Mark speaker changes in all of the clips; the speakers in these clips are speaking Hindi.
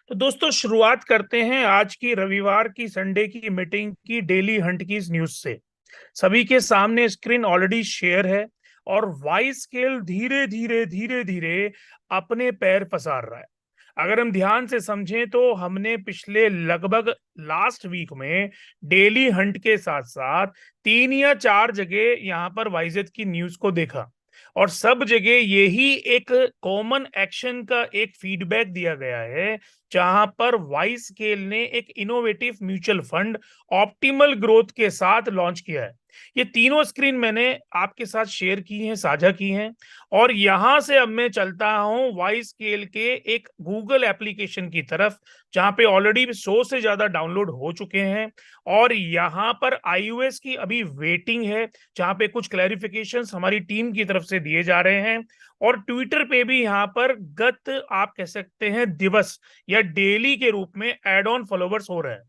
Speaker 1: तो दोस्तों शुरुआत करते हैं आज की रविवार की संडे की मीटिंग की डेली हंट की न्यूज से। सभी के सामने स्क्रीन ऑलरेडी शेयर है और वाई स्केल धीरे धीरे धीरे धीरे अपने पैर पसार रहा है। अगर हम ध्यान से समझें तो हमने पिछले लगभग लास्ट वीक में डेली हंट के साथ साथ 3 या 4 जगह यहां पर वाइजेट की न्यूज को देखा और सब जगह यही एक कॉमन एक्शन का एक फीडबैक दिया गया है, जहां पर वाई स्केल ने एक innovative mutual fund optimal growth के साथ लॉन्च किया है। ये तीनों स्क्रीन मैंने आपके साथ शेयर की हैं, साझा की हैं। और यहां से अब मैं चलता हूं वाई स्केल के एक गूगल एप्लीकेशन की तरफ, जहां पे ऑलरेडी 100 से ज्यादा डाउनलोड हो चुके हैं। और यहां पर आईओएस की अभी वेटिंग है, जहां पे कुछ क्लैरिफिकेशंस हमारी टीम की तरफ से दिए जा रहे हैं। और ट्विटर पे भी यहाँ पर गत आप कह सकते हैं दिवस या डेली के रूप में एड ऑन फॉलोवर्स हो रहे हैं।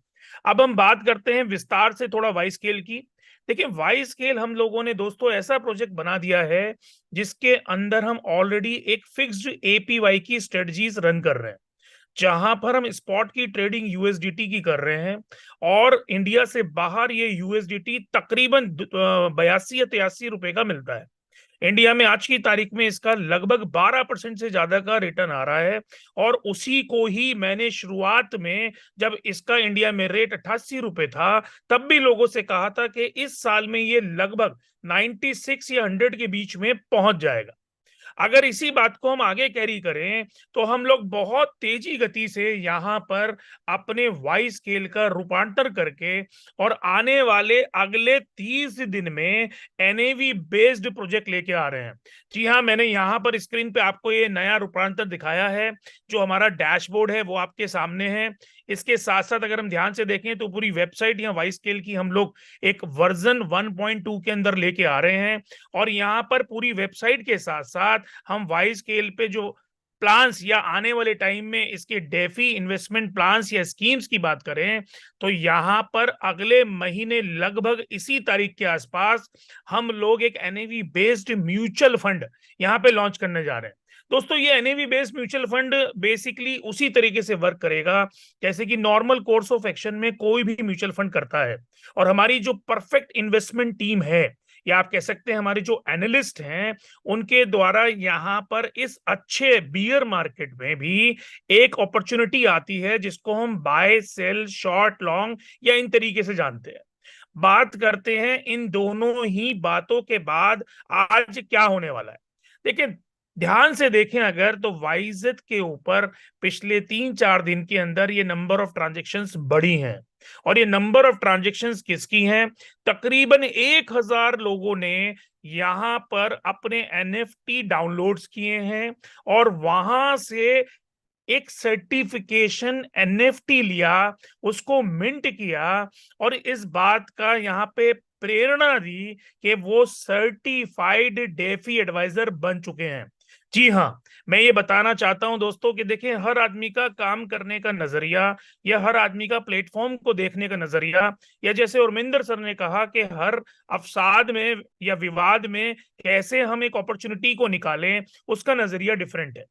Speaker 1: अब हम बात करते हैं विस्तार से थोड़ा वाई स्केल की। देखिए, वाई स्केल हम लोगों ने दोस्तों ऐसा प्रोजेक्ट बना दिया है जिसके अंदर हम ऑलरेडी एक फिक्स्ड एपीवाई की स्ट्रेटजीज रन कर रहे हैं, जहां पर हम स्पॉट की ट्रेडिंग यूएसडीटी की कर रहे हैं। और इंडिया से बाहर ये यूएसडीटी तकरीबन 82 या 83 रुपए का मिलता है। इंडिया में आज की तारीख में इसका लगभग 12% से ज्यादा का रिटर्न आ रहा है। और उसी को ही मैंने शुरुआत में, जब इसका इंडिया में रेट 88 रुपए था, तब भी लोगों से कहा था कि इस साल में ये लगभग 96 या 100 के बीच में पहुंच जाएगा। अगर इसी बात को हम आगे कैरी करें तो हम लोग बहुत तेजी गति से यहाँ पर अपने वाई स्केल का रूपांतर करके और आने वाले अगले 30 दिन में एनएवी बेस्ड प्रोजेक्ट लेके आ रहे हैं। जी हाँ, मैंने यहाँ पर स्क्रीन पे आपको ये नया रूपांतर दिखाया है। जो हमारा डैशबोर्ड है वो आपके सामने है। इसके साथ साथ अगर हम ध्यान से देखें तो पूरी वेबसाइट या वाई स्केल की हम लोग एक वर्जन 1.2 के अंदर लेके आ रहे हैं। और यहाँ पर पूरी वेबसाइट के साथ साथ हम वाई स्केल पे जो प्लान्स या आने वाले टाइम में इसके डेफी इन्वेस्टमेंट प्लान्स या स्कीम्स की बात करें तो यहाँ पर अगले महीने लगभग इसी तारीख के आसपास हम लोग एक एनएवी बेस्ड म्यूचुअल फंड यहाँ पे लॉन्च करने जा रहे हैं। दोस्तों, ये NAV based mutual fund basically उसी तरीके से वर्क करेगा जैसे कि नॉर्मल कोर्स ऑफ एक्शन में कोई भी म्यूचुअल फंड करता है। और हमारी जो परफेक्ट इन्वेस्टमेंट टीम है, या आप कह सकते हैं हमारे जो एनालिस्ट हैं, उनके द्वारा यहाँ पर इस अच्छे बियर मार्केट में भी एक अपॉर्चुनिटी आती है जिसको हम बाय सेल शॉर्ट लॉन्ग या इन तरीके से जानते हैं। बात करते हैं इन दोनों ही बातों के बाद आज क्या होने वाला है। देखिए, ध्यान से देखें अगर तो वाइजेट के ऊपर पिछले 3-4 दिन के अंदर ये नंबर ऑफ ट्रांजेक्शन्स बढ़ी हैं। और ये नंबर ऑफ ट्रांजेक्शन्स किसकी हैं? तकरीबन 1,000 लोगों ने यहां पर अपने एनएफटी डाउनलोड्स किए हैं और वहां से एक सर्टिफिकेशन एनएफटी लिया, उसको मिंट किया और इस बात का यहाँ पे प्रेरणा दी कि वो सर्टिफाइड डेफी एडवाइजर बन चुके हैं। जी हाँ, मैं ये बताना चाहता हूं दोस्तों कि देखें, हर आदमी का काम करने का नजरिया या हर आदमी का प्लेटफॉर्म को देखने का नजरिया, या जैसे उर्मिंदर सर ने कहा कि हर अवसाद में या विवाद में कैसे हम एक अपॉर्चुनिटी को निकालें, उसका नजरिया डिफरेंट है।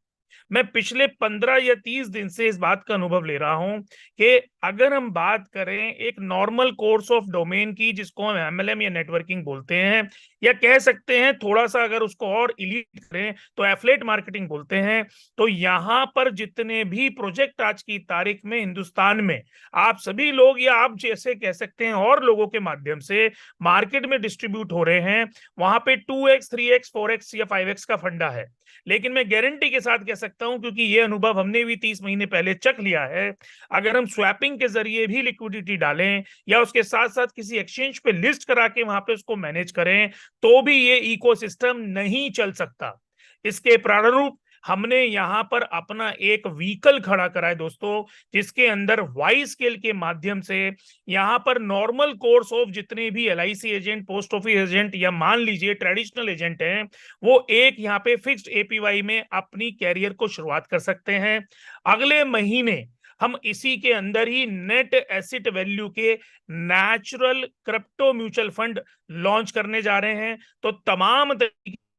Speaker 1: मैं पिछले 15 या 30 दिन से इस बात का अनुभव ले रहा हूं कि अगर हम बात करें एक नॉर्मल कोर्स ऑफ डोमेन की, जिसको हम एमएलएम या नेटवर्किंग बोलते हैं, या कह सकते हैं थोड़ा सा अगर उसको और इलीट करें तो एफलेट मार्केटिंग बोलते हैं, तो यहां पर जितने भी प्रोजेक्ट आज की तारीख में हिंदुस्तान में आप सभी लोग या आप जैसे कह सकते हैं और लोगों के माध्यम से मार्केट में डिस्ट्रीब्यूट हो रहे हैं, वहां पे 2x 3x 4x या 5x का फंडा है। लेकिन मैं गारंटी के साथ कह सकता हूं, क्योंकि ये अनुभव हमने भी 30 महीने पहले चख लिया है, अगर हम स्वैपिंग के जरिए भी लिक्विडिटी डालें या उसके साथ साथ किसी एक्सचेंज पे लिस्ट करा के वहां पे उसको मैनेज करें, तो भी ये इकोसिस्टम नहीं चल सकता। इसके प्रारूप हमने यहां पर अपना एक व्हीकल खड़ा करा है दोस्तों, जिसके अंदर वाई स्केल के माध्यम से यहां पर नॉर्मल कोर्स ऑफ जितने भी LIC agent, post office agent या मान लीजिए ट्रेडिशनल एजेंट हैं, वो एक यहाँ पे फिक्स्ड एपीवाई में अपनी कैरियर को शुरुआत कर सकते हैं। अगले महीने हम इसी के अंदर ही नेट एसेट वैल्यू के natural crypto mutual fund launch करने जा रहे हैं। तो तमाम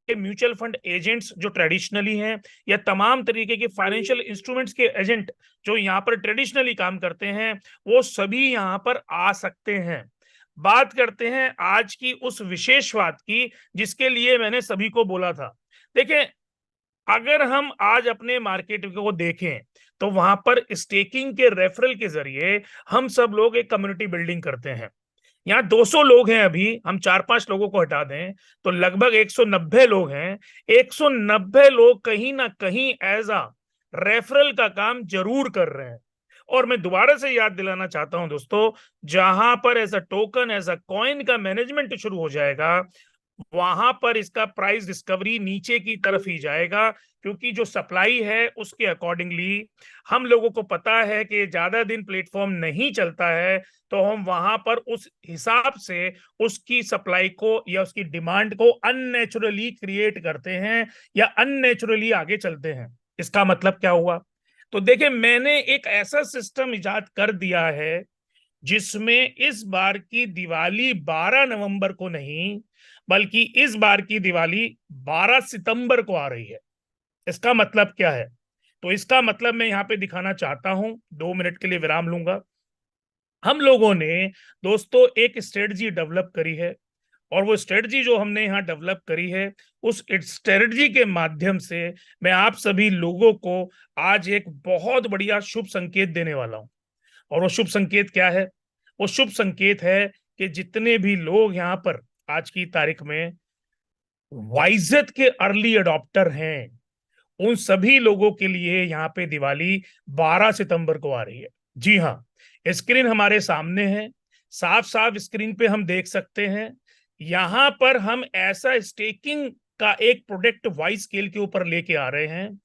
Speaker 1: म्यूचुअल फंड एजेंट्स जो ट्रेडिशनली हैं, या तमाम तरीके के फाइनेंशियल इंस्ट्रूमेंट्स के एजेंट जो यहाँ पर ट्रेडिशनली काम करते हैं, वो सभी यहाँ पर आ सकते हैं। बात करते हैं आज की उस विशेष बात की जिसके लिए मैंने सभी को बोला था। देखें, अगर हम आज अपने मार्केट को देखें तो वहां पर स्टेकिंग के रेफरल के जरिए हम सब लोग एक कम्युनिटी बिल्डिंग करते हैं। यहाँ 200 लोग हैं, अभी हम 4-5 लोगों को हटा दें तो लगभग 190 लोग हैं। 190 लोग कहीं ना कहीं एज अ रेफरल का काम जरूर कर रहे हैं। और मैं दोबारा से याद दिलाना चाहता हूं दोस्तों, जहां पर as a token, as a coin का मैनेजमेंट शुरू हो जाएगा, वहां पर इसका प्राइस डिस्कवरी नीचे की तरफ ही जाएगा, क्योंकि जो सप्लाई है उसके अकॉर्डिंगली हम लोगों को पता है कि ज्यादा दिन प्लेटफॉर्म नहीं चलता है, तो हम वहां पर उस हिसाब से उसकी सप्लाई को या उसकी डिमांड को अननेचुरली क्रिएट करते हैं या अननेचुरली आगे चलते हैं। इसका मतलब क्या हुआ? तो देखिए, मैंने एक ऐसा सिस्टम इजाद कर दिया है जिसमें इस बार की दिवाली 12 नवंबर को नहीं, बल्कि इस बार की दिवाली 12 सितंबर को आ रही है। इसका मतलब क्या है? तो इसका मतलब मैं यहां पे दिखाना चाहता हूं, 2 मिनट के लिए विराम लूंगा। हम लोगों ने दोस्तों एक स्ट्रेटजी डेवलप करी है, और वो स्ट्रेटजी जो हमने यहाँ डेवलप करी है, उस स्ट्रेटजी के माध्यम से मैं आप सभी लोगों को आज एक बहुत बढ़िया शुभ संकेत देने वाला हूं। और वो शुभ संकेत क्या है? वो शुभ संकेत है कि जितने भी लोग यहाँ पर आज की तारीख में वाइजेट के अर्ली अडॉप्टर हैं, उन सभी लोगों के लिए यहाँ पे दिवाली 12 सितंबर को आ रही है। जी हाँ, स्क्रीन हमारे सामने है, साफ साफ स्क्रीन पे हम देख सकते हैं। यहाँ पर हम ऐसा स्टेकिंग का एक प्रोडक्ट वाइज स्केल के ऊपर लेके आ रहे हैं,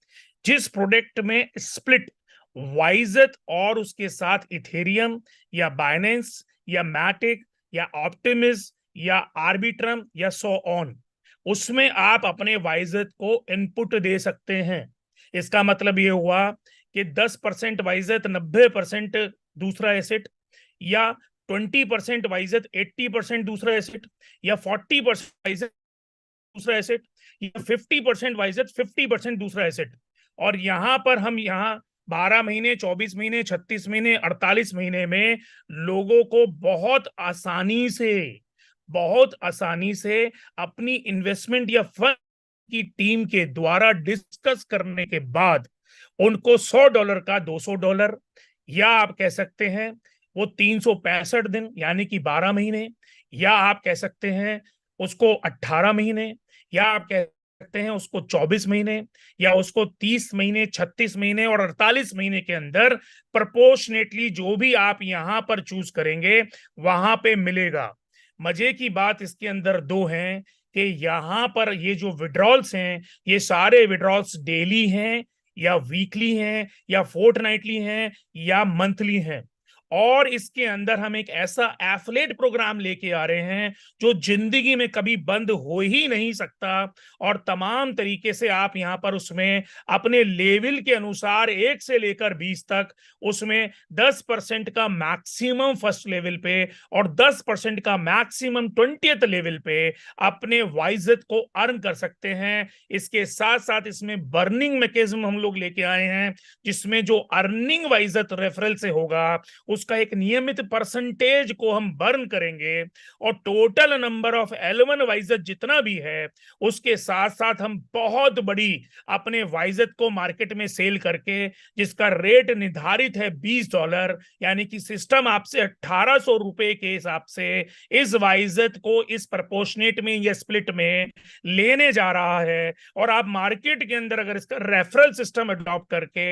Speaker 1: जिस प्रोडक्ट में स्प्लिट वाइजेट और उसके साथ इथेरियम या बाइनेंस या मैटिक या ऑप्टिमिज या आर्बिट्रम या सो ऑन, उसमें आप अपने वाइजेट को इनपुट दे सकते हैं। इसका मतलब ये हुआ कि 10% वाइजेट 90% दूसरा एसेट, या 20% वाइजेट 80% दूसरा एसेट, या 40% वाइजेट दूसरा एसेट, या 50% वाइजेट 50% दूसरा एसेट। और यहां पर हम यहाँ 12 महीने, 24 महीने, 36 महीने, 48 महीने में लोगों को बहुत आसानी से अपनी इन्वेस्टमेंट या फंड की टीम के द्वारा डिस्कस करने के बाद उनको $100 का $200, या आप कह सकते हैं वो 365 दिन यानी कि 12 महीने, या आप कह सकते हैं उसको 18 महीने, या आप कह सकते हैं उसको 24 महीने, या उसको 30 महीने, 36 महीने और 48 महीने के अंदर प्रपोर्शनेटली जो भी आप यहां पर चूज करेंगे वहां पे मिलेगा। मजे की बात इसके अंदर दो हैं कि यहां पर ये जो विड्रॉल्स हैं, ये सारे विड्रॉल्स डेली हैं या वीकली हैं या फोर्टनाइटली हैं या मंथली हैं। और इसके अंदर हम एक ऐसा एफलेट प्रोग्राम लेके आ रहे हैं जो जिंदगी में कभी बंद हो ही नहीं सकता, और तमाम तरीके से आप यहां पर उसमें अपने लेवल के अनुसार 1 से लेकर 20 तक उसमें 10% का मैक्सिमम फर्स्ट लेवल पे और 10% का मैक्सिमम 20th लेवल पे अपने वाइजेट को अर्न कर सकते हैं। इसके साथ साथ इसमें बर्निंग मैकेनिज्म हम लोग लेके आए हैं, जिसमें जो अर्निंग वाइजेट रेफरल से होगा उसका एक नियमित परसेंटेज को हम बर्न करेंगे, और टोटल नंबर ऑफ L1 वाइजेट जितना भी है उसके साथ साथ हम बहुत बड़ी अपने वाइजेट को मार्केट में सेल करके, जिसका रेट निर्धारित है $20, यानी कि सिस्टम आपसे 1800 रुपए के हिसाब से इस वाइजेट को इस प्रपोर्शनेट में या स्प्लिट में लेने जा रहा है। और आप मार्केट के अंदर अगर इसका रेफरल सिस्टम अडॉप्ट करके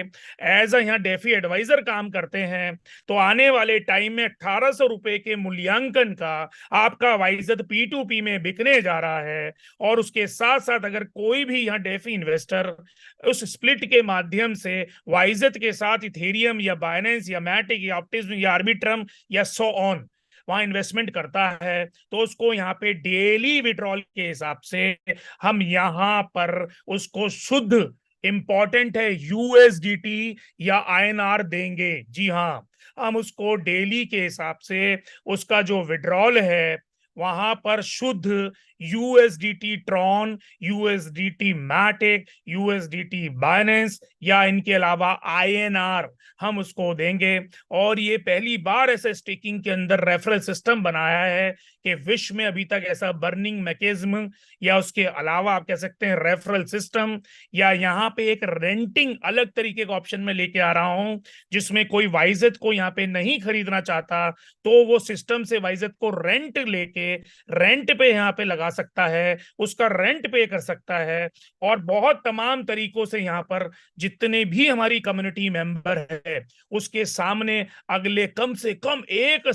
Speaker 1: एज अ यहाँ डेफी एडवाइजर काम करते हैं, तो आने वाले टाइम में 1800 रुपए के मूल्यांकन का आपका वाइजेट P2P में बिकने जा रहा है। और उसके साथ साथ अगर कोई भी यहाँ डेफी इन्वेस्टर उस स्प्लिट के माध्यम से वाइजेट के साथ इथेरियम या बाइनेंस या मैटिक या ऑप्टिज्म या आर्बिट्रम या सो ऑन वहां इन्वेस्टमेंट करता है, तो उसको यहाँ पे डेली विड्रॉल के हिसाब से हम यहाँ पर उसको शुद्ध, इंपॉर्टेंट है, USDT या INR देंगे। जी हाँ, हम उसको डेली के हिसाब से उसका जो विड्रॉल है वहां पर शुद्ध USDT Tron, USDT Matic, USDT Binance या इनके अलावा आईएनआर हम उसको देंगे। और ये पहली बार ऐसे स्टेकिंग के अंदर रेफरल सिस्टम बनाया है कि विश्व में अभी तक ऐसा बर्निंग मैकेनिज्म या उसके अलावा आप कह सकते हैं रेफरल सिस्टम, या यहाँ पे एक रेंटिंग अलग तरीके का ऑप्शन में लेके आ रहा हूं, जिसमें कोई वाइजेट को यहाँ पे नहीं खरीदना चाहता तो वो सिस्टम से वाइजेट को रेंट लेके रेंट पे यहाँ पे लगा सकता है, उसका रेंट पे कर सकता है। और बहुत तमाम तरीकों से यहाँ पर जितने भी हमारी कम्युनिटी मेंबर है उसके सामने अगले कम से कम एक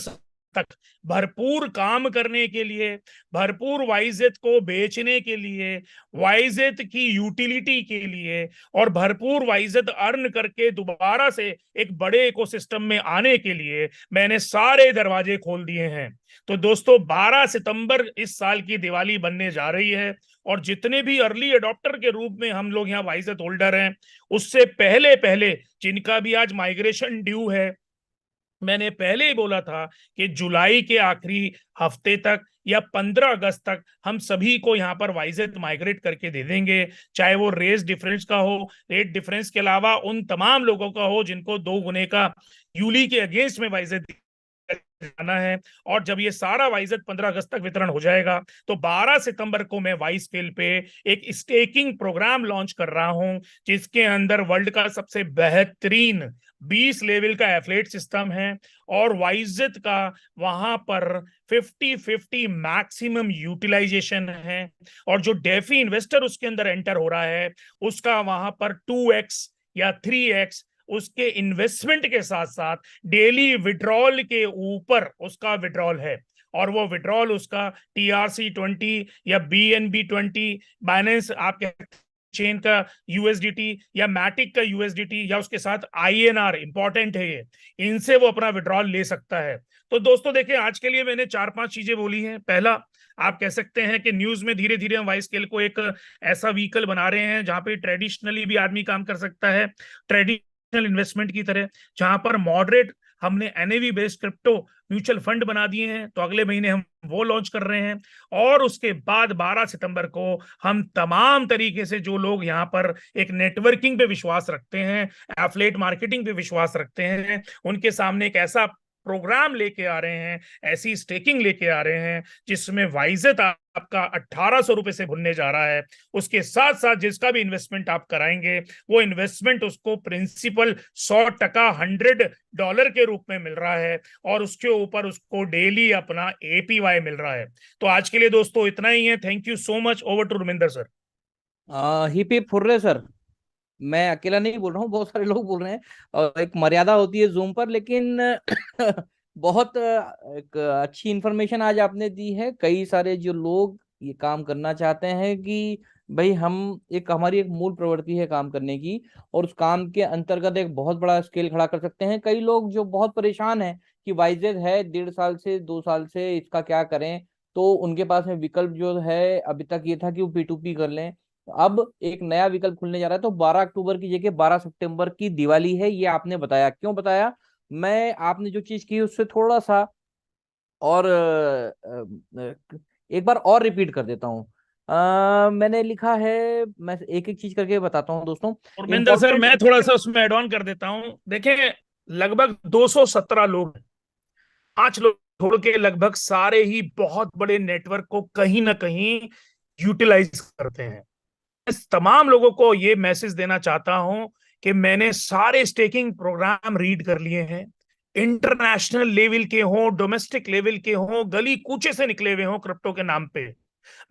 Speaker 1: तक भरपूर काम करने के लिए, भरपूर वाइजेट को बेचने के लिए, वाइजेट की यूटिलिटी के लिए और भरपूर वाइजेट अर्न करके दोबारा से एक बड़े इकोसिस्टम में आने के लिए मैंने सारे दरवाजे खोल दिए हैं। तो दोस्तों 12 सितंबर इस साल की दिवाली बनने जा रही है और जितने भी अर्ली अडॉप्टर के रूप में हम लोग यहाँ वाइजेट होल्डर हैं, उससे पहले पहले जिनका भी आज माइग्रेशन ड्यू है, मैंने पहले ही बोला था कि जुलाई के आखिरी हफ्ते तक या 15 अगस्त तक हम सभी को यहाँ पर वाइजेट माइग्रेट करके दे देंगे, चाहे वो रेस डिफरेंस का हो, रेट डिफरेंस के अलावा उन तमाम लोगों का हो जिनको 2 गुने का यूली के अगेंस्ट में वाइजेट जाना है। और जब ये सारा वाइजेट 15 अगस्त तक वितरण हो जाएगा तो 12 सितंबर को मैं वाइस स्केल पे एक स्टेकिंग प्रोग्राम लॉन्च कर रहा हूं, जिसके अंदर वर्ल्ड का सबसे बेहतरीन 20 लेवल का एफलेट सिस्टम है और वाइजेट का वहां पर 50-50 मैक्सिमम यूटिलाइजेशन है। और जो डेफी इन्वेस्टर उसके अंदर एंटर हो रहा है उसका वहां पर 2x या 3x उसके इन्वेस्टमेंट के साथ साथ डेली विड्रॉल के ऊपर उसका विड्रॉल है। और वो विड्रॉल उसका TRC20 या BNB20 बाइनेंस आप चेन का यूएसडीटी या मैटिक का यूएसडीटी या उसके साथ आईएनआर इंपॉर्टेंट है, ये इनसे वो अपना विड्रॉल ले सकता है। तो दोस्तों देखिए, आज के लिए मैंने 4-5 चीजें बोली हैं। पहला, आप कह सकते हैं कि न्यूज में धीरे धीरे हम वाइस स्केल को एक ऐसा व्हीकल बना रहे हैं जहां पे ट्रेडिशनली भी आदमी काम कर सकता है, ट्रेडिशनल इन्वेस्टमेंट की तरह, जहां पर मॉडरेट हमने NAV based crypto mutual fund बना दिए हैं, तो अगले महीने हम वो लॉन्च कर रहे हैं। और उसके बाद 12 सितंबर को हम तमाम तरीके से जो लोग यहाँ पर एक नेटवर्किंग पे विश्वास रखते हैं, एफलेट मार्केटिंग पे विश्वास रखते हैं, उनके सामने एक ऐसा प्रोग्राम लेके आ रहे हैं, ऐसी स्टेकिंग लेके आ रहे हैं जिसमें वाइजेट आपका 1800 रुपए से भुनने जा रहा है। उसके साथ साथ जिसका भी इन्वेस्टमेंट आप कराएंगे वो इन्वेस्टमेंट उसको प्रिंसिपल 100% $100 के रूप में मिल रहा है और उसके ऊपर उसको डेली अपना APY मिल रहा है। तो आज के लिए दोस्तों इतना ही है। Thank you so much. Over to Ruminder sir.
Speaker 2: Hip hip hurray sir. मैं अकेला नहीं बोल रहा हूँ, बहुत सारे लोग बोल रहे हैं और एक मर्यादा होती है जूम पर, लेकिन बहुत एक अच्छी इंफॉर्मेशन आज आपने दी है। कई सारे जो लोग ये काम करना चाहते हैं कि भाई हम एक हमारी एक मूल प्रवृत्ति है काम करने की, और उस काम के अंतर्गत एक बहुत बड़ा स्केल खड़ा कर सकते हैं। कई लोग जो बहुत परेशान हैं कि वाइजेज है 1.5 साल से 2 साल से, इसका क्या करें, तो उनके पास में विकल्प जो है अभी तक ये था कि वो P2P कर लें। अब एक नया विकल्प खुलने जा रहा है, तो 12 अक्टूबर की जगह 12 सितंबर की दिवाली है, ये आपने बताया। क्यों बताया? मैं आपने जो चीज की उससे थोड़ा सा और एक बार और रिपीट कर देता हूँ। मैंने लिखा है, मैं एक एक चीज करके बताता हूँ दोस्तों।
Speaker 1: रुमिंदर सर,
Speaker 2: इम्पोर्टेंट।
Speaker 1: मैं थोड़ा सा उसमें एड ऑन कर देता हूं। देखें, लगभग 217 लोग, 5 लोग छोड़ के लगभग सारे ही बहुत बड़े नेटवर्क को कहीं ना कहीं यूटिलाइज करते हैं। इस तमाम लोगों को ये मैसेज देना चाहता हूं कि मैंने सारे स्टेकिंग प्रोग्राम रीड कर लिए हैं, इंटरनेशनल लेवल के हों, डोमेस्टिक लेवल के हों, गली कूचे से निकले हुए हों क्रिप्टो के नाम पे।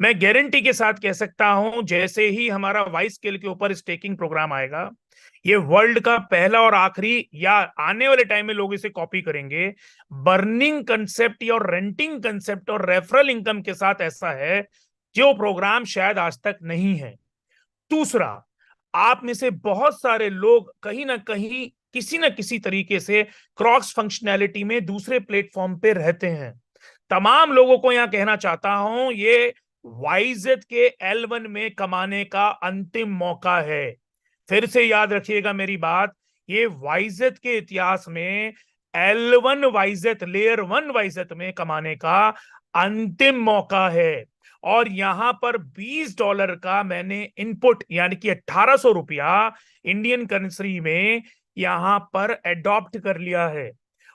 Speaker 1: मैं गारंटी के साथ कह सकता हूं, जैसे ही हमारा वाइस स्केल के ऊपर स्टेकिंग प्रोग्राम आएगा, ये वर्ल्ड का पहला और आखिरी, या आने वाले टाइम में लोग इसे कॉपी करेंगे, बर्निंग कंसेप्ट और रेंटिंग कंसेप्ट और रेफरल इनकम के साथ ऐसा है जो प्रोग्राम शायद आज तक नहीं है। दूसरा, आप में से बहुत सारे लोग कहीं ना कहीं किसी ना किसी तरीके से क्रॉस फंक्शनैलिटी में दूसरे प्लेटफॉर्म पे रहते हैं। तमाम लोगों को यहां कहना चाहता हूं, ये वाइजेट के L1 में कमाने का अंतिम मौका है। फिर से याद रखिएगा मेरी बात, ये वाइजेट के इतिहास में L1 वाइजेट, लेयर 1 वाइजेट में कमाने का अंतिम मौका है। और यहां पर $20 का मैंने इनपुट यानी कि 1800 रुपया इंडियन करेंसी में यहां पर एडॉप्ट कर लिया है।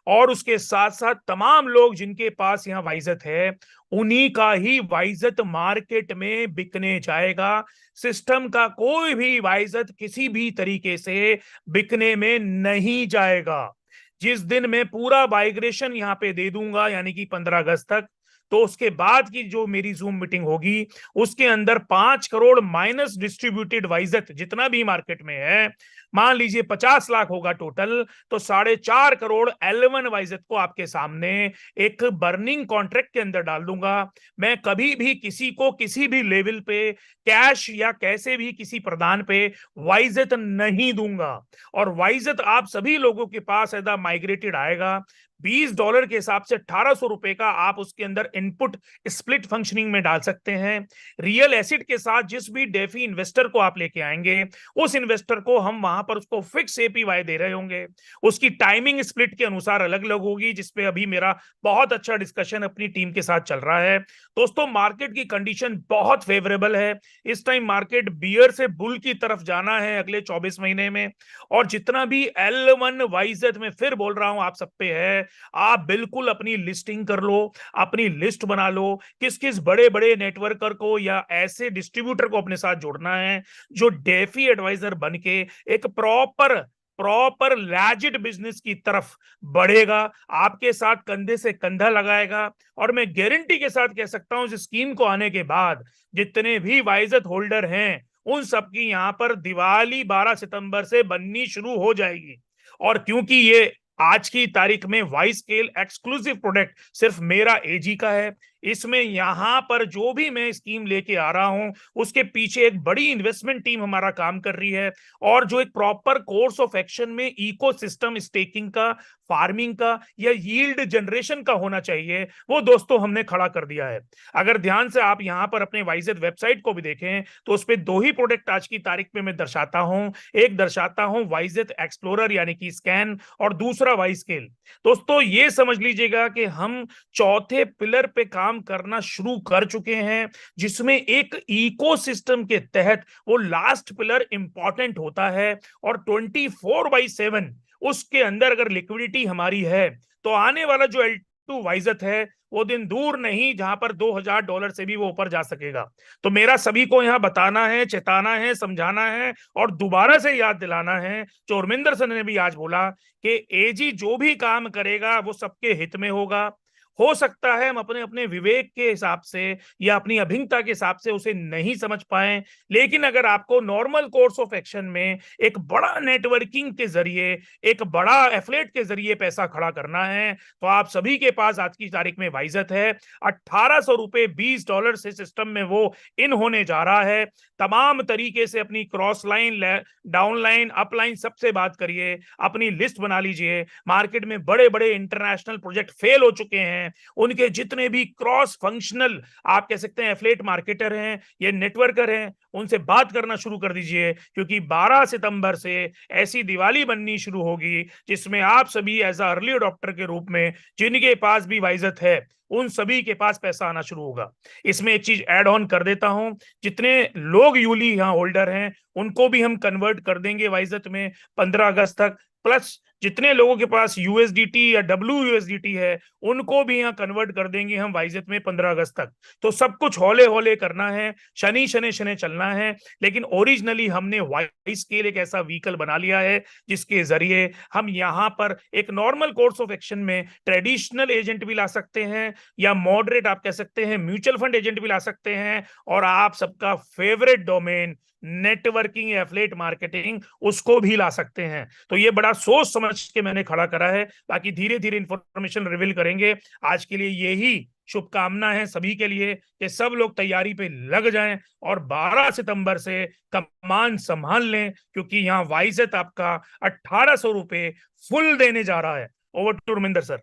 Speaker 1: और उसके साथ साथ तमाम लोग जिनके पास यहां वाइजत है, उन्हीं का ही वाइजत मार्केट में बिकने जाएगा। सिस्टम का कोई भी वाइजत किसी भी तरीके से बिकने में नहीं जाएगा। जिस दिन मैं पूरा माइग्रेशन यहां पे दे दूंगा यानी कि 15 अगस्त तक, तो उसके बाद की जो मेरी जूम मीटिंग होगी उसके अंदर 5 करोड़ माइनस डिस्ट्रीब्यूटेड वाइजत जितना भी मार्केट में है, मान लीजिए 50 लाख होगा टोटल, तो 4.5 करोड़ एलेवन वाइजत को आपके सामने एक बर्निंग कॉन्ट्रैक्ट के अंदर डाल दूंगा। मैं कभी भी किसी को किसी भी लेवल पे कैश या कैसे भी किसी प्रदान पे वाइजत नहीं दूंगा। और वाइजत आप सभी लोगों के पास एदा माइग्रेटेड आएगा। $20 के हिसाब से 1800 रुपए का आप उसके अंदर इनपुट स्प्लिट फंक्शनिंग में डाल सकते हैं। रियल एसिड के साथ जिस भी डेफी इन्वेस्टर को आप लेके आएंगे, उस इन्वेस्टर को हम वहां पर उसको फिक्स एपीवाई दे रहे होंगे। उसकी टाइमिंग स्प्लिट के अनुसार अलग अलग होगी, जिसपे अभी मेरा बहुत अच्छा डिस्कशन अपनी टीम के साथ चल रहा है। दोस्तों, मार्केट की कंडीशन बहुत फेवरेबल है। इस टाइम मार्केट बियर से बुल की तरफ जाना है अगले 24 महीने में। और जितना भी L1 वाइजत में फिर बोल रहा हूं आप सब पे है, आप बिल्कुल अपनी लिस्टिंग कर लो, अपनी लिस्ट बना लो, किस किस बड़े बड़े नेटवर्कर को या ऐसे डिस्ट्रीब्यूटर को अपने साथ जोड़ना है जो डेफी एडवाइजर बन के एक प्रॉपर प्रॉपर लैजिड बिजनेस की तरफ बढ़ेगा, आपके साथ कंधे से कंधा लगाएगा। और मैं गारंटी के साथ कह सकता हूं इस स्कीम को आने के बाद जितने भी वाइजत होल्डर हैं, उन सबकी यहां पर दिवाली 12 सितंबर से बननी शुरू हो जाएगी। और क्योंकि ये आज की तारीख में वाई स्केल एक्सक्लूसिव प्रोडक्ट सिर्फ मेरा एजी का है, इसमें यहां पर जो भी मैं स्कीम लेके आ रहा हूं उसके पीछे एक बड़ी इन्वेस्टमेंट टीम हमारा काम कर रही है। और जो एक प्रॉपर कोर्स ऑफ एक्शन में इकोसिस्टम स्टेकिंग का, फार्मिंग का या यील्ड जनरेशन का होना चाहिए, वो दोस्तों हमने खड़ा कर दिया है। अगर ध्यान से आप यहां पर अपने वाइजेट वेबसाइट को भी देखें तो उस पर दो ही प्रोडक्ट आज की तारीख में मैं दर्शाता हूं। एक दर्शाता हूं वाइजेट एक्सप्लोरर यानी कि स्कैन, और दूसरा वाई स्केल। दोस्तों, ये समझ लीजिएगा कि हम चौथे पिलर पे काम करना शुरू कर चुके हैं, जिसमें एक इकोसिस्टम के तहत वो लास्ट पिलर इंपॉर्टेंट होता है। और 24/7 उसके अंदर अगर लिक्विडिटी हमारी है, तो आने वाला जो L2 वाइजत है वो दिन दूर नहीं जहां पर $2000 से भी वो ऊपर जा सकेगा। तो मेरा सभी को यहां बताना है, चेताना है, समझाना है और दोबारा से याद दिलाना है, जो उर्मिंदर सर ने भी आज बोला कि एजी जो भी काम करेगा वो सबके हित में होगा। हो सकता है हम अपने अपने विवेक के हिसाब से या अपनी अभिज्ञता के हिसाब से उसे नहीं समझ पाए, लेकिन अगर आपको नॉर्मल कोर्स ऑफ एक्शन में एक बड़ा नेटवर्किंग के जरिए, एक बड़ा एफलेट के जरिए पैसा खड़ा करना है, तो आप सभी के पास आज की तारीख में वाइजत है। 1800 रुपए $20 से सिस्टम में वो इन होने जा रहा है। तमाम तरीके से अपनी cross line, down line, up line सबसे बात करिए, अपनी लिस्ट बना लीजिए। मार्केट में बड़े बड़े इंटरनेशनल प्रोजेक्ट फेल हो चुके हैं, उनके जितने भी क्रॉस फंक्शनल आप कह सकते हैं एफलेट मार्केटर हैं, ये नेटवर्कर हैं, उनसे बात करना शुरू कर दीजिए। क्योंकि 12 सितंबर से ऐसी दिवाली बननी शुरू होगी जिसमें आप सभी एज अर्ली अडॉप्टर के रूप में जिनके पास भी वाइजत है, उन सभी के पास पैसा आना शुरू होगा। इसमें एक चीज ऐड ऑन कर देता हूं, जितने लोग यूली यहां होल्डर हैं उनको भी हम कन्वर्ट कर देंगे वाइजत में 15 अगस्त तक। प्लस जितने लोगों के पास यूएसडीटी या WUSDT है, उनको भी यहाँ कन्वर्ट कर देंगे हम वाइजत में 15 अगस्त तक। तो सब कुछ हौले हौले करना है, शनि शनि शनि चलना है। लेकिन ओरिजिनली हमने वाई स्केल एक ऐसा व्हीकल बना लिया है जिसके जरिए हम यहाँ पर एक नॉर्मल कोर्स ऑफ एक्शन में ट्रेडिशनल एजेंट भी ला सकते हैं, या मॉडरेट आप कह सकते हैं म्यूचुअल फंड एजेंट भी ला सकते हैं, और आप सबका फेवरेट डोमेन नेटवर्किंग या एफलेट मार्केटिंग उसको भी ला सकते हैं। तो ये बड़ा सोच समझ के मैंने खड़ा करा है, बाकी धीरे धीरे इंफॉर्मेशन रिवील करेंगे। आज के लिए यही शुभकामना है सभी के लिए कि सब लोग तैयारी पे लग जाएं और 12 सितंबर से कमान संभाल लें, क्योंकि यहाँ वाइजत आपका 1800 रुपए फुल देने जा रहा है। Over to Ravinder sir.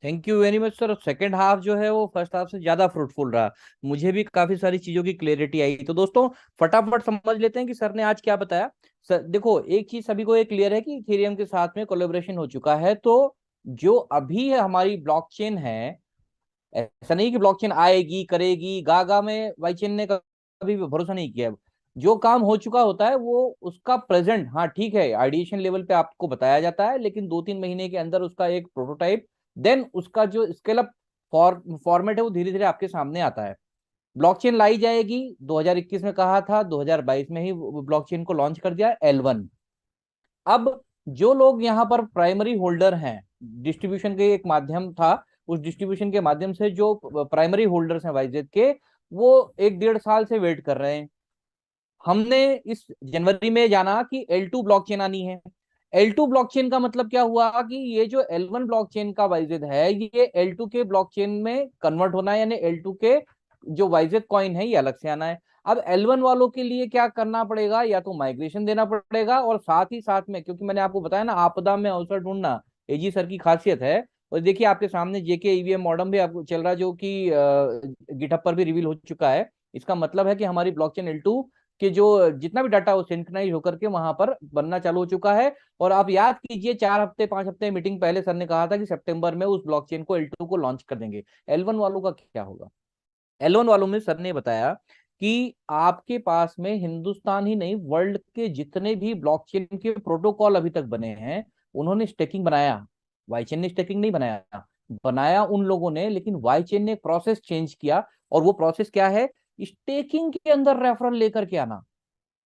Speaker 2: Thank you very much sir. Second half जो है वो फर्स्ट हाफ से ज्यादा फ्रूटफुल रहा, मुझे भी काफी सारी चीजों की क्लैरिटी आई। तो दोस्तों फटाफट समझ लेते हैं कि सर ने आज क्या बताया। सर देखो, एक चीज सभी को एक क्लियर है कि इथेरियम के साथ में कोलैबोरेशन हो चुका है। तो जो अभी हमारी ब्लॉकचेन है ऐसा नहीं कि ब्लॉकचेन आएगी करेगी, गागा में वाईचेन ने कभी भी भरोसा नहीं किया है। जो काम हो चुका होता है वो उसका प्रेजेंट, हाँ ठीक है, आइडिएशन लेवल पे आपको बताया जाता है, लेकिन 2-3 महीने के अंदर उसका एक प्रोटोटाइप, देन उसका जो स्केल अप फॉर्मेट है वो धीरे धीरे आपके सामने आता है। ब्लॉकचेन लाई जाएगी, 2021 में कहा था, 2022 में ही ब्लॉकचेन को लॉन्च कर दिया L1। अब जो लोग यहाँ पर प्राइमरी होल्डर हैं, डिस्ट्रीब्यूशन के एक माध्यम था, उस डिस्ट्रीब्यूशन के माध्यम से जो प्राइमरी होल्डर्स हैं वाईजेड के, वो 1-1.5 साल से वेट कर रहे हैं। हमने इस जनवरी में जाना कि L2 ब्लॉकचेन आनी है। L2 ब्लॉकचेन का मतलब क्या हुआ कि ये जो L1 ब्लॉकचेन का वाइजेड है, ये L2 के ब्लॉकचेन में कन्वर्ट होना है, यानी L2 के जो वाइजेड कॉइन है ये अलग से आना है। अब L1 वालों के लिए क्या करना पड़ेगा, या तो माइग्रेशन देना पड़ेगा, और साथ ही साथ में, क्योंकि मैंने आपको बताया ना, आपदा में अवसर ढूंढना एजी सर की खासियत है। और देखिए आपके सामने जेके ईवीएम मॉडम भी आपको चल रहा है, जो कि गिटहब पर भी रिवील हो चुका है। इसका मतलब है कि हमारी ब्लॉकचेन L2 कि जो जितना भी डाटा वो सिंक्रोनाइज होकर के वहां पर बनना चालू हो चुका है। और आप याद कीजिए 4 हफ्ते 5 हफ्ते मीटिंग पहले सर ने कहा था कि सितंबर में उस ब्लॉकचेन को L2 को लॉन्च कर देंगे। L1 वालों का क्या होगा? L1 वालों में सर ने बताया कि आपके पास में हिंदुस्तान ही नहीं, वर्ल्ड के जितने भी ब्लॉकचेन के प्रोटोकॉल अभी तक बने हैं, उन्होंने स्टेकिंग बनाया। वाईचेन ने स्टेकिंग नहीं बनाया, बनाया उन लोगों ने, लेकिन वाईचेन ने प्रोसेस चेंज किया। और वो प्रोसेस क्या है? स्टेकिंग के अंदर रेफरल लेकर के आना।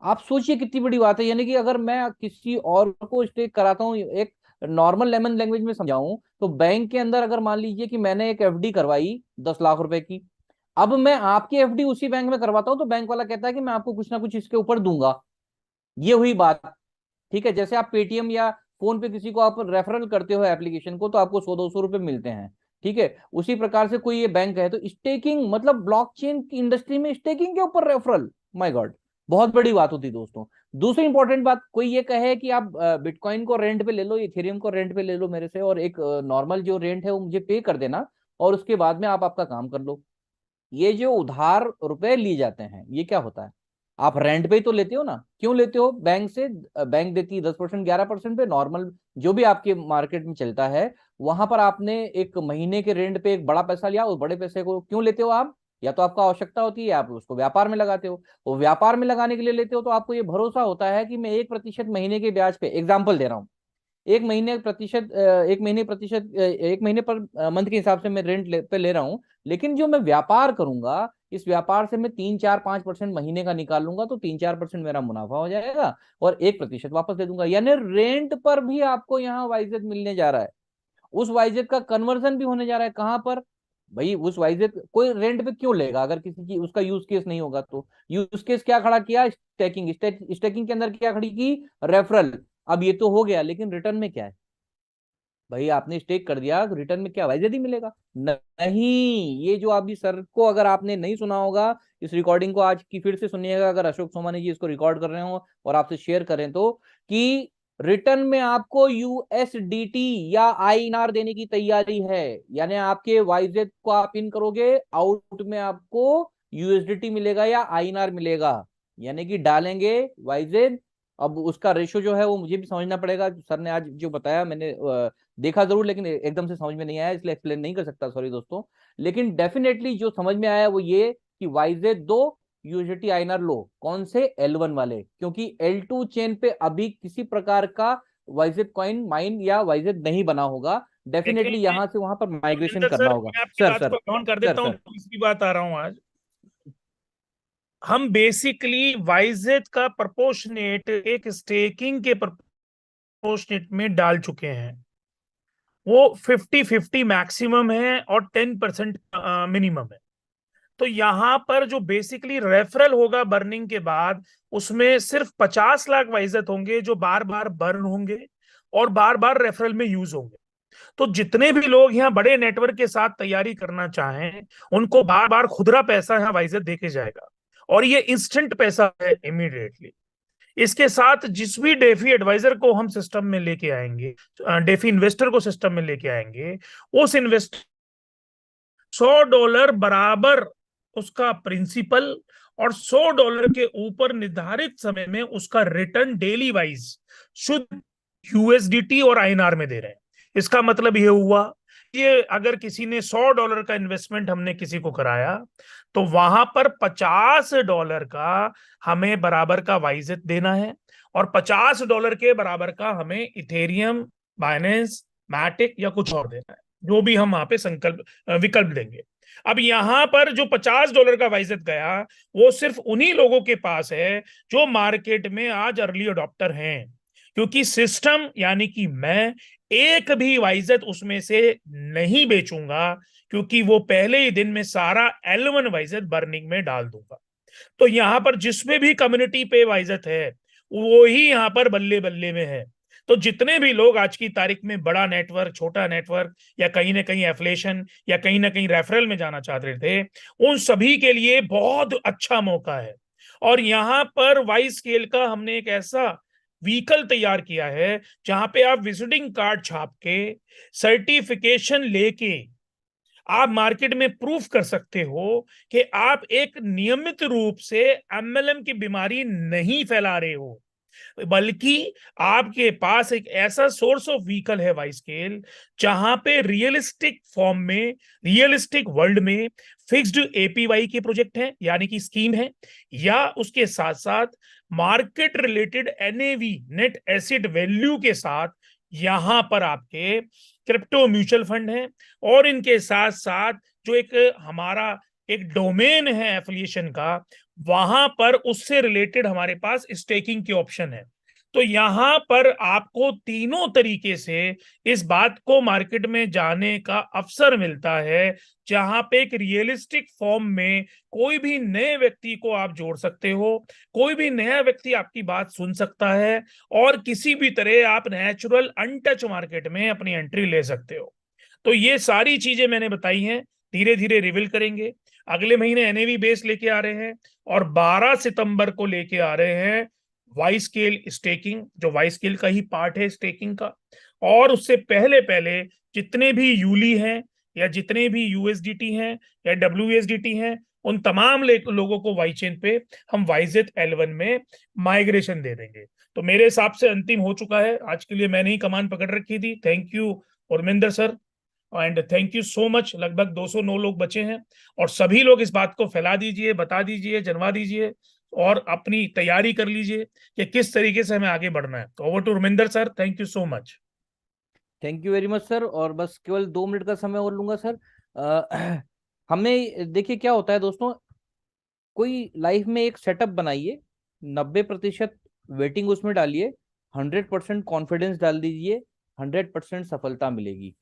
Speaker 2: आप सोचिए कितनी बड़ी बात है। यानी कि अगर मैं किसी और को स्टेक कराता हूँ, एक नॉर्मल लेमन लैंग्वेज में समझाऊं तो, बैंक के अंदर अगर मान लीजिए कि मैंने एक एफडी करवाई 10 लाख रुपए की, अब मैं आपकी एफडी उसी बैंक में करवाता हूं, तो बैंक वाला कहता है कि मैं आपको कुछ ना कुछ इसके ऊपर दूंगा। ये हुई बात। ठीक है, जैसे आप पेटीएम या फोन पे किसी को आप रेफरल करते हो एप्लीकेशन को, तो आपको 100-200 रुपए मिलते हैं। ठीक है, उसी प्रकार से कोई ये बैंक है, तो स्टेकिंग मतलब ब्लॉकचेन की इंडस्ट्री में स्टेकिंग के ऊपर रेफरल, माय गॉड, बहुत बड़ी बात होती है दोस्तों। दूसरी इंपॉर्टेंट बात, कोई ये कहे कि आप बिटकॉइन को रेंट पे ले लो, इथेरियम को रेंट पे ले लो मेरे से, और एक नॉर्मल जो रेंट है वो मुझे पे कर देना, और उसके बाद में आप आपका काम कर लो। ये जो उधार रुपए लिए जाते हैं, ये क्या होता है? आप रेंट पे ही तो लेते हो ना, क्यों लेते हो बैंक से? बैंक देती है 10% 11% पे, नॉर्मल जो भी आपके मार्केट में चलता है, वहां पर आपने एक महीने के रेंट पे एक बड़ा पैसा लिया, उस बड़े पैसे को क्यों लेते हो आप? या तो आपका आवश्यकता होती है, आप उसको व्यापार में लगाते हो। वो व्यापार में लगाने के लिए लेते हो, तो आपको ये भरोसा होता है कि मैं 1% महीने के ब्याज पे, एग्जाम्पल दे रहा हूँ, 1 महीने पर मंथ के हिसाब से मैं पे ले रहा हूँ, लेकिन जो मैं व्यापार करूंगा, इस व्यापार से मैं 3-4-5% महीने का निकालूंगा, तो 3-4% मेरा मुनाफा हो जाएगा, और 1% वापस दे दूंगा। यानी रेंट पर भी आपको यहाँ वाइजेद मिलने जा रहा है। उस वाइजेद का कन्वर्जन भी होने जा रहा है कहां पर? भाई उस वाइजेद कोई रेंट पे क्यों लेगा अगर किसी की उसका यूज केस नहीं होगा तो? यूज केस क्या खड़ा किया? स्टेकिंग। स्टेकिंग के अंदर क्या खड़ी की? रेफरल। अब ये तो हो गया, लेकिन रिटर्न में क्या है? भाई आपने स्टेक कर दिया, तो रिटर्न में क्या वाइजेड ही मिलेगा? नहीं। ये जो अभी सर को, अगर आपने नहीं सुना होगा, इस रिकॉर्डिंग को आज की फिर से सुनिएगा, अगर अशोक सोमानी जी इसको रिकॉर्ड कर रहे हो और आपसे शेयर करें तो, कि रिटर्न में आपको यूएसडीटी या आईएनआर देने की तैयारी है। यानी आपके वाइजेड को आप इन करोगे, आउट में आपको यूएसडीटी मिलेगा या आईएनआर मिलेगा। यानी कि डालेंगे वाइजेड, अब उसका रेशो जो है वो मुझे भी समझना पड़ेगा। सर ने आज जो बताया मैंने देखा जरूर, लेकिन एकदम से समझ में नहीं आया, इसलिए एक्सप्लेन नहीं कर सकता, सॉरी दोस्तों। लेकिन डेफिनेटली जो समझ में आया वो ये कि वाइजेड दो, यूएसडीटी आईएनआर लो। कौन से? L1 वाले, क्योंकि L2 चेन पे अभी किसी प्रकार का वाइजेड कॉइन माइन या वाइजेड नहीं बना होगा।
Speaker 1: देखें
Speaker 2: डेफिनेटली यहां से वहां पर माइग्रेशन
Speaker 1: जोगिंदर
Speaker 2: करना
Speaker 1: सर,
Speaker 2: होगा।
Speaker 1: मैं आपकी
Speaker 2: सर
Speaker 1: बात
Speaker 2: सर
Speaker 1: को ऑन कर
Speaker 2: सर
Speaker 1: देता हूँ,
Speaker 2: सर
Speaker 1: तीसरी बात आ रहा हूँ आज। हम बेसिकली वाइजेड का प्रपोर्शनेट एक स्टेकिंग के प्रपोर्शनेट में डाल चुके हैं। वो 50-50 मैक्सिमम है और 10% मिनिमम है। तो यहां पर जो बेसिकली रेफरल होगा बर्निंग के बाद, उसमें सिर्फ 50 लाख वाइजेड होंगे जो बार बार बर्न होंगे और बार बार रेफरल में यूज होंगे। तो जितने भी लोग यहाँ बड़े नेटवर्क के साथ तैयारी करना चाहें, उनको बार बार खुदरा पैसा यहाँ वाइजेड देके जाएगा, और ये इंस्टेंट पैसा है, इमीडिएटली। इसके साथ जिस भी डेफी एडवाइजर को हम सिस्टम में लेके आएंगे, डेफी इन्वेस्टर को सिस्टम में लेके आएंगे, उस इन्वेस्टर $100 बराबर उसका प्रिंसिपल, और $100 के ऊपर निर्धारित समय में उसका रिटर्न डेली वाइज शुद्ध यूएसडीटी और आईएनआर में दे रहे हैं। इसका मतलब यह हुआ लीजिए अगर किसी ने $100 का इन्वेस्टमेंट हमने किसी को कराया, तो वहां पर $50 का हमें बराबर का वाइजेट देना है, और $50 के बराबर का हमें इथेरियम, बाइनेंस, मैटिक या कुछ और देना है, जो भी हम वहां पे संकल्प विकल्प देंगे। अब यहां पर जो $50 का वाइजेट गया, वो सिर्फ उन्हीं लोगों के पास है जो मार्केट में आज अर्ली अडॉप्टर हैं, क्योंकि सिस्टम यानी कि मैं एक भी वाइजेट उसमें से नहीं बेचूंगा, क्योंकि वो पहले ही दिन में सारा L1 वाइजेट बर्निंग में डाल दूंगा। तो यहां पर जिसमें भी कम्युनिटी पे वाइजेट है, वो ही यहां पर बल्ले बल्ले में है। तो जितने भी लोग आज की तारीख में बड़ा नेटवर्क, छोटा नेटवर्क, या कहीं ना कहीं एफिलिएशन या कहीं ना कहीं रेफरल में जाना चाहते थे, उन सभी के लिए बहुत अच्छा मौका है। और यहां पर वाइस स्केल का हमने एक ऐसा व्हीकल तैयार किया है जहां पे आप विजिटिंग कार्ड छाप के, सर्टिफिकेशन लेके आप मार्केट में प्रूफ कर सकते हो कि आप एक नियमित रूप से MLM की बीमारी नहीं फैला रहे हो, बल्कि आपके पास एक ऐसा सोर्स ऑफ व्हीकल है वाई स्केल, जहां पे रियलिस्टिक फॉर्म में, रियलिस्टिक वर्ल्ड में फिक्स्ड APY के प्रोजेक्ट हैं, यानी कि स्कीम है, या उसके साथ साथ market related NAV, net asset value के साथ यहां पर आपके क्रिप्टो म्यूचुअल फंड है, और इनके साथ साथ जो एक हमारा एक डोमेन है एफिलिएशन का, वहां पर उससे रिलेटेड हमारे पास स्टेकिंग के ऑप्शन है। तो यहां पर आपको तीनों तरीके से इस बात को मार्केट में जाने का अवसर मिलता है, जहां पे एक रियलिस्टिक फॉर्म में कोई भी नए व्यक्ति को आप जोड़ सकते हो, कोई भी नया व्यक्ति आपकी बात सुन सकता है, और किसी भी तरह आप नेचुरल अनटच मार्केट में अपनी एंट्री ले सकते हो। तो ये सारी चीजें मैंने बताई हैं, धीरे धीरे रिवील करेंगे। अगले महीने NAV बेस लेके आ रहे हैं, और 12 सितंबर को लेके आ रहे हैं वाई स्केल स्टेकिंग, जो वाई स्केल का ही पार्ट है स्टेकिंग का। और उससे पहले पहले जितने भी यूली हैं, या जितने भी USDT हैं, या WSDT हैं, उन तमाम लोगों को वाई चेन पे हम वाइजेट L1 में माइग्रेशन दे देंगे। तो मेरे हिसाब से अंतिम हो चुका है, आज के लिए मैंने ही कमान पकड़ रखी थी। Thank you Urminder sir, and thank you so much. लगभग 209 लोग बचे हैं, और सभी लोग इस बात को फैला दीजिए, बता दीजिए, जनवा दीजिए, और अपनी तैयारी कर लीजिए कि किस तरीके से हमें आगे बढ़ना है। तो over to Urminder sir, thank you so much.
Speaker 2: Thank you very much sir. और बस केवल 2 मिनट का समय और लूंगा सर। हमें देखिए क्या होता है दोस्तों, कोई लाइफ में एक सेटअप बनाइए, 90% वेटिंग उसमें डालिए, 100% कॉन्फिडेंस डाल दीजिए, 100% सफलता मिलेगी।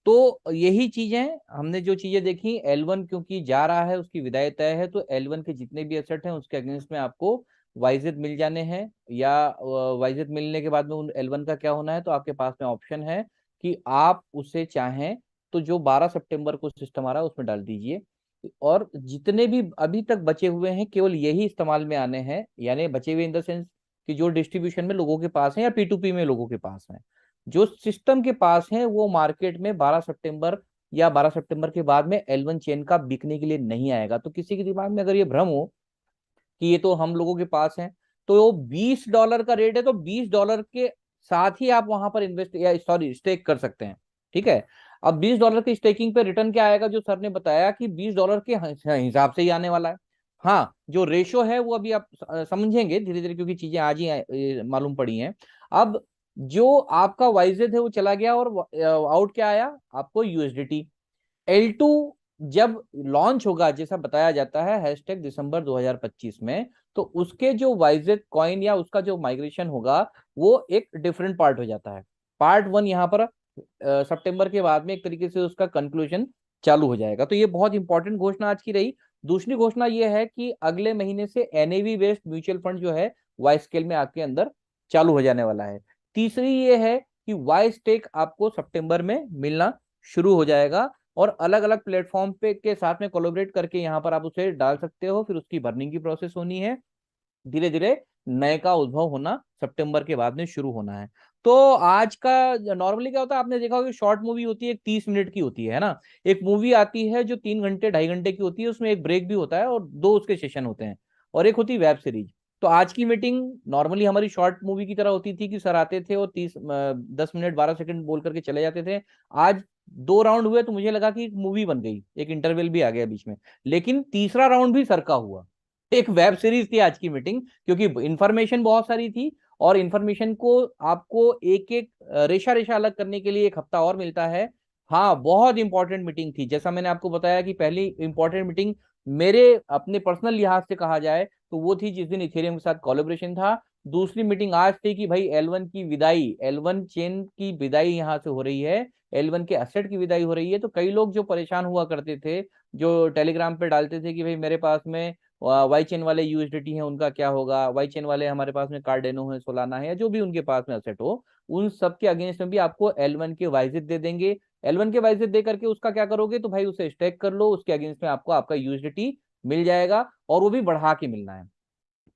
Speaker 2: तो यही चीजें हमने जो चीजें देखी, L1 क्योंकि जा रहा है, उसकी विदाई तय है, तो L1 के जितने भी एसेट हैं उसके अगेंस्ट में आपको वाइजेट मिल जाने हैं, या वाइजेट मिलने के बाद में उन L1 का क्या होना है, तो आपके पास में ऑप्शन है कि आप उसे चाहें तो जो 12 सितंबर को सिस्टम आ रहा है उसमें डाल दीजिए। और जितने भी अभी तक बचे हुए हैं केवल यही इस्तेमाल में आने हैं, यानी बचे हुए इन द सेंस कि जो डिस्ट्रीब्यूशन में लोगों के पास है या P2P में लोगों के पास है, जो सिस्टम के पास है वो मार्केट में 12 सितंबर या 12 सितंबर के बाद में L1 चेन का बिकने के लिए नहीं आएगा। तो किसी के दिमाग में अगर ये भ्रम हो कि ये तो हम लोगों के पास है, तो वो $20 का रेट है, तो $20 के साथ ही आप वहां पर इन्वेस्ट या सॉरी स्टेक कर सकते हैं। ठीक है। अब $20 की स्टेकिंग पे रिटर्न क्या आएगा, जो सर ने बताया कि $20 के हिसाब से ही आने वाला है। हाँ, जो रेशो है वो अभी आप समझेंगे धीरे धीरे, क्योंकि चीजें आज ही मालूम पड़ी हैं। अब जो आपका वाइजेड है वो चला गया, और आउट क्या आया आपको, USDT। L2 जब लॉन्च होगा, जैसा बताया जाता है हैशटैग दिसंबर 2025 में, तो उसके जो वाइजेट कॉइन या उसका जो माइग्रेशन होगा वो एक डिफरेंट पार्ट हो जाता है। पार्ट 1 यहाँ पर सितंबर के बाद में एक तरीके से उसका कंक्लूजन चालू हो जाएगा। तो ये बहुत इंपॉर्टेंट घोषणा आज की रही। दूसरी घोषणा ये है कि अगले महीने से NAV बेस्ड म्यूचुअल फंड जो है वाई स्केल में आपके अंदर चालू हो जाने वाला है। तीसरी ये है कि वाई स्टेक आपको सितंबर में मिलना शुरू हो जाएगा, और अलग अलग प्लेटफॉर्म पे के साथ में कोलैबोरेट करके यहाँ पर आप उसे डाल सकते हो। फिर उसकी बर्निंग की प्रोसेस होनी है, धीरे धीरे नए का उद्भव होना सितंबर के बाद में शुरू होना है। तो आज का नॉर्मली क्या होता है, आपने देखा होगा कि शॉर्ट मूवी होती है, 30 मिनट की होती है ना। एक मूवी आती है जो 3 घंटे 2.5 घंटे की होती है, उसमें एक ब्रेक भी होता है और 2 उसके सेशन होते हैं, और एक होती है वेब सीरीज। तो आज की मीटिंग नॉर्मली हमारी शॉर्ट मूवी की तरह होती थी कि सर आते थे और 10 मिनट 12 सेकंड बोल करके चले जाते थे। आज 2 राउंड हुए तो मुझे लगा कि एक मूवी बन गई, एक इंटरवल भी आ गया बीच में। लेकिन तीसरा राउंड भी सर का हुआ, एक वेब सीरीज थी आज की मीटिंग, क्योंकि इंफॉर्मेशन बहुत सारी थी और इंफॉर्मेशन को आपको एक एक रेशा रेशा अलग करने के लिए 1 हफ्ता और मिलता है। हाँ, बहुत इंपॉर्टेंट मीटिंग थी। जैसा मैंने आपको बताया कि पहली इंपॉर्टेंट मीटिंग मेरे अपने पर्सनल लिहाज से कहा जाए तो वो थी जिस दिन इथेरियम के साथ कोलैबोरेशन था। दूसरी मीटिंग आज थी कि भाई L1 की विदाई, L1 चेन की विदाई यहाँ से हो रही है, L1 के एसेट की विदाई हो रही है। तो कई लोग जो परेशान हुआ करते थे, जो टेलीग्राम पे डालते थे कि भाई मेरे पास में वाई चेन वाले यूएसडीटी हैं, उनका क्या होगा, वाई चेन वाले हमारे पास में कार्डेनो है, सोलाना है, या जो भी उनके पास में असेट हो, उन सब के अगेंस्ट में भी आपको L1 के वाइजेट दे देंगे। L1 के वाइजेट दे करके उसका क्या करोगे, तो भाई उसे स्टेक कर लो, उसके अगेंस्ट में आपको आपका यूएसडीटी मिल जाएगा, और वो भी बढ़ा के मिलना है।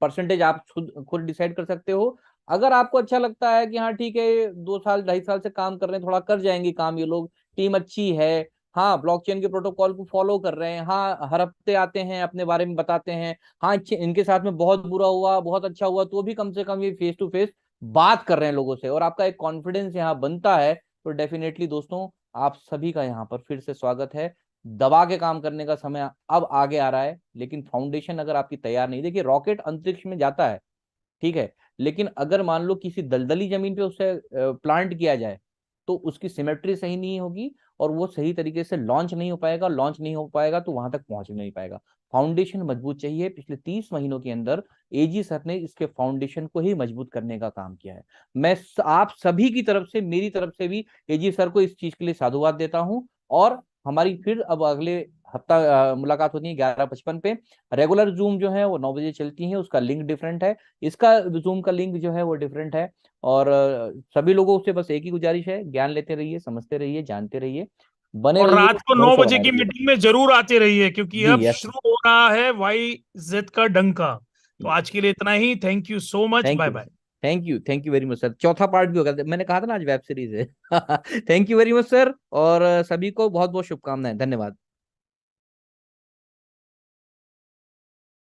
Speaker 2: परसेंटेज आप खुद खुद डिसाइड कर सकते हो। अगर आपको अच्छा लगता है कि हाँ ठीक है, 2 साल 2.5 साल से काम कर रहे हैं, थोड़ा कर जाएंगे काम ये लोग, टीम अच्छी है, हाँ ब्लॉकचेन के प्रोटोकॉल को फॉलो कर रहे हैं, हाँ हर हफ्ते आते हैं अपने बारे में बताते हैं, हाँ इनके साथ में बहुत बुरा हुआ बहुत अच्छा हुआ तो भी कम से कम ये फेस टू फेस बात कर रहे हैं लोगों से, और आपका एक कॉन्फिडेंस यहाँ बनता है, तो डेफिनेटली दोस्तों आप सभी का यहाँ पर फिर से स्वागत है। दबा के काम करने का समय अब आगे आ रहा है, लेकिन फाउंडेशन अगर आपकी तैयार नहीं, देखिए रॉकेट अंतरिक्ष में जाता है, ठीक है, लेकिन अगर मान लो किसी दलदली जमीन पे उसे प्लांट किया जाए तो उसकी सिमेट्री सही नहीं होगी और वो सही तरीके से लॉन्च नहीं हो पाएगा, लॉन्च नहीं हो पाएगा तो वहां तक पहुंच नहीं पाएगा। फाउंडेशन मजबूत चाहिए। पिछले 30 महीनों के अंदर एजी सर ने इसके फाउंडेशन को ही मजबूत करने का काम किया है। मैं आप सभी की तरफ से, मेरी तरफ से भी एजी सर को इस चीज के लिए साधुवाद देता हूं। और हमारी फिर अब अगले हफ्ता मुलाकात होती है 11:55 पे। रेगुलर जूम जो है वो 9 बजे चलती है, उसका लिंक डिफरेंट है, इसका जूम का लिंक जो है वो डिफरेंट है। और सभी लोगों से बस एक ही गुजारिश है, ज्ञान लेते रहिए, समझते रहिए, जानते रहिए, बने
Speaker 1: और
Speaker 2: रहिए,
Speaker 1: रात को नौ
Speaker 2: भरोसा
Speaker 1: बजे
Speaker 2: बनाए
Speaker 1: की
Speaker 2: रहिए।
Speaker 1: मीटिंग में जरूर आते रहिए, क्योंकि
Speaker 2: जी
Speaker 1: अब
Speaker 2: यस।
Speaker 1: शुरू हो रहा है वाई जेड का डंका। तो आज के लिए इतना ही। Thank you so much.
Speaker 2: Thank
Speaker 1: bye
Speaker 2: you,
Speaker 1: bye.
Speaker 2: Thank you very much sir. चौथा पार्ट भी होगा, मैंने कहा था ना आज वेब सीरीज है। Thank you very much sir, और सभी को बहुत बहुत शुभकामनाएं, धन्यवाद।